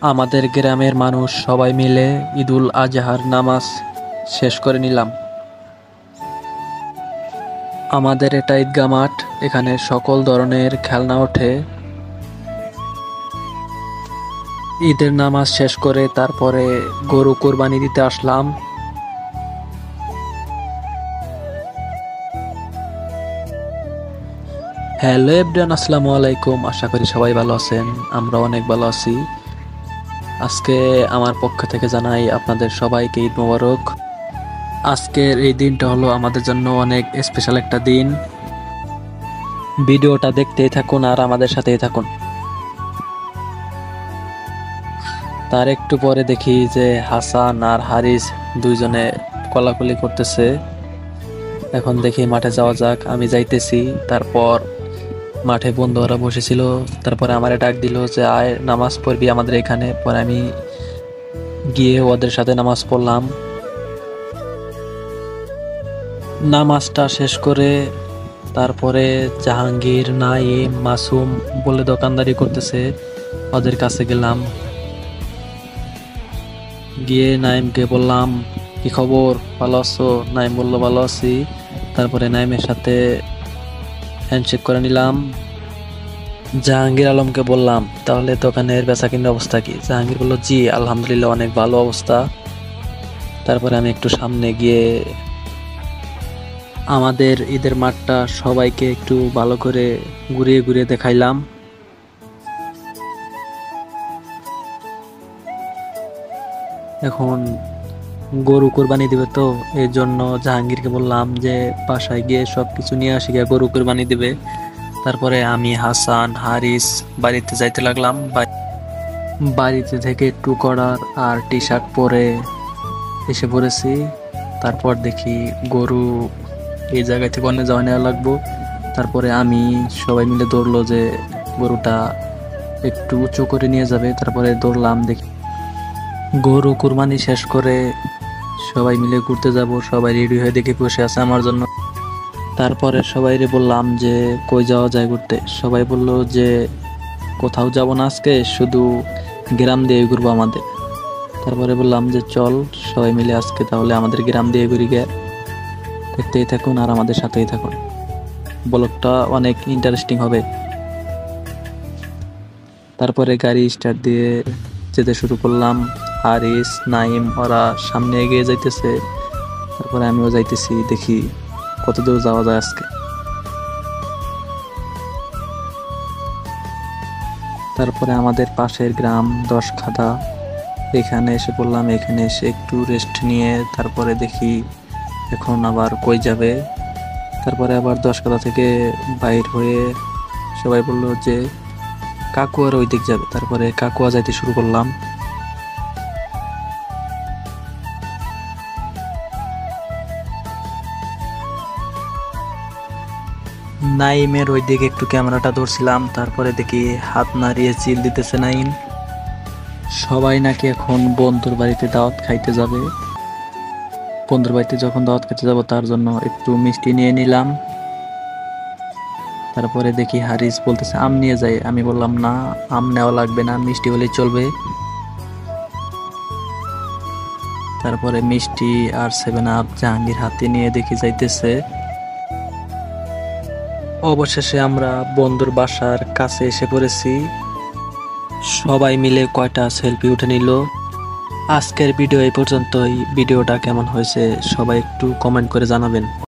আমাদের গ্রামের মানুষ সবাই মিলে ঈদুল আজহার নামাজ শেষ করে নিলাম। আমাদের এটা ঈদগাহ মাঠ, এখানে সকল ধরনের খেলনা ওঠে। ঈদের নামাজ শেষ করে তারপরে গরু কোরবানি দিতে আসলাম। হ্যালো এভরিওয়ান, আসসালামু আলাইকুম। আশা করি সবাই ভালো আছেন, আমরা অনেক ভালো আছি। আজকে আমার পক্ষ থেকে জানাই আপনাদের সবাইকে ঈদ মোবারক। আজকের এই দিনটা হলো আমাদের জন্য অনেক স্পেশাল একটা দিন। ভিডিওটা দেখতেই থাকুন আর আমাদের সাথেই থাকুন। তার একটু পরে দেখি যে হাসান আর হারিস দুইজনে কলাকলি করতেছে। এখন দেখি মাঠে যাওয়া যাক, আমি যাইতেছি। তারপর মাঠে বন্ধুরা বসেছিল, তারপরে আমারে ডাক দিল যে আয় নামাজ পড়বি আমাদের এখানে। পরে আমি গিয়ে ওদের সাথে নামাজ পড়লাম। নামাজটা শেষ করে তারপরে জাহাঙ্গীর, নাইম, মাসুম বলে দোকানদারি করতেছে, ওদের কাছে গেলাম। গিয়ে নাইমকে বললাম কি খবর, ভালো আছো? নাইম বলল ভালো আছি। তারপরে নাইমের সাথে হ্যান্ডশেক করে নিলাম। জাহাঙ্গীর আলমকে বললাম তাহলে দোকানের বেচা কিনার অবস্থা কি? জাহাঙ্গীর বলল জি আলহামদুলিল্লাহ অনেক ভালো অবস্থা। তারপরে আমি একটু সামনে গিয়ে আমাদের ঈদের মাঠটা সবাইকে একটু ভালো করে ঘুরিয়ে ঘুরিয়ে দেখাইলাম। এখন গরু কোরবানি দিবে, তো এই জন্য জাহাঙ্গীরকে বললাম যে বাসায় গিয়ে সবকিছু নিয়ে আসি, গিয়ে গরু কোরবানি দিবে। তারপরে আমি, হাসান, হারিস বাড়িতে যাইতে লাগলাম। বাড়িতে থেকে টুকরার আর টি শার্ট পরে এসে পড়েছি। তারপর দেখি গরু এই জায়গা থেকে অন্য যাওয়া নেওয়া লাগবো। তারপরে আমি সবাই মিলে দৌড়লো যে গরুটা একটু উঁচু করে নিয়ে যাবে। তারপরে দৌড়লাম, দেখি গরু কুরবানি শেষ করে সবাই মিলে ঘুরতে যাব। সবাই রেডি হয়ে দেখে বসে আছে আমার জন্য। তারপরে সবাইরে বললাম যে কই যাওয়া যায় ঘুরতে। সবাই বলল যে কোথাও যাব না আজকে, শুধু গ্রাম দিয়ে ঘুরবো আমাদের। তারপরে বললাম যে চল সবাই মিলে আজকে তাহলে আমাদের গ্রাম দিয়ে ঘুরি গে। দেখতেই থাকুন আর আমাদের সাথেই থাকুন, ব্লগটা অনেক ইন্টারেস্টিং হবে। তারপরে গাড়ি স্টার্ট দিয়ে যেতে শুরু করলাম। হারিস, নাইম ওরা সামনে এগিয়ে যাইতেছে, তারপরে আমিও যাইতেছি, দেখি কত দূর যাওয়া যায় আজকে। তারপরে আমাদের পাশের গ্রাম দশখাদা, এখানে এসে পড়লাম। এখানে এসে একটু রেস্ট নিয়ে তারপরে দেখি এখন আবার কই যাবে। তারপরে আবার দশখাদা থেকে বাইর হয়ে সবাই বলল যে কাকুয়ার ওই দিক যাবে। তারপরে কাকুয়া যাইতে শুরু করলাম। নাইমের ওই দিকে একটু ক্যামেরাটা ধরছিলাম। তারপরে দেখি হাত নাড়িয়ে চিল দিতেছে নাইম। সবাই নাকি এখন বন্ধুর বাড়িতে দাওয়াত খাইতে যাবে। বন্ধুর বাড়িতে যখন দাওয়াত খেতে যাব তার জন্য একটু মিষ্টি নিয়ে নিলাম। তারপরে দেখি হারিস বলতেছে আম নিয়ে যাই। আমি বললাম না, আম নেওয়া লাগবে না, মিষ্টি হলেই চলবে। তারপরে মিষ্টি আর 7 আপ জাহাঙ্গীর হাতে নিয়ে দেখি যাইতেছে। অবশেষে আমরা বন্ধুর বাসার কাছে এসে পড়েছি। সবাই মিলে কয়টা সেলফি উঠে নিল। আজকের ভিডিও এই পর্যন্তই। ভিডিওটা কেমন হয়েছে সবাই একটু কমেন্ট করে জানাবেন।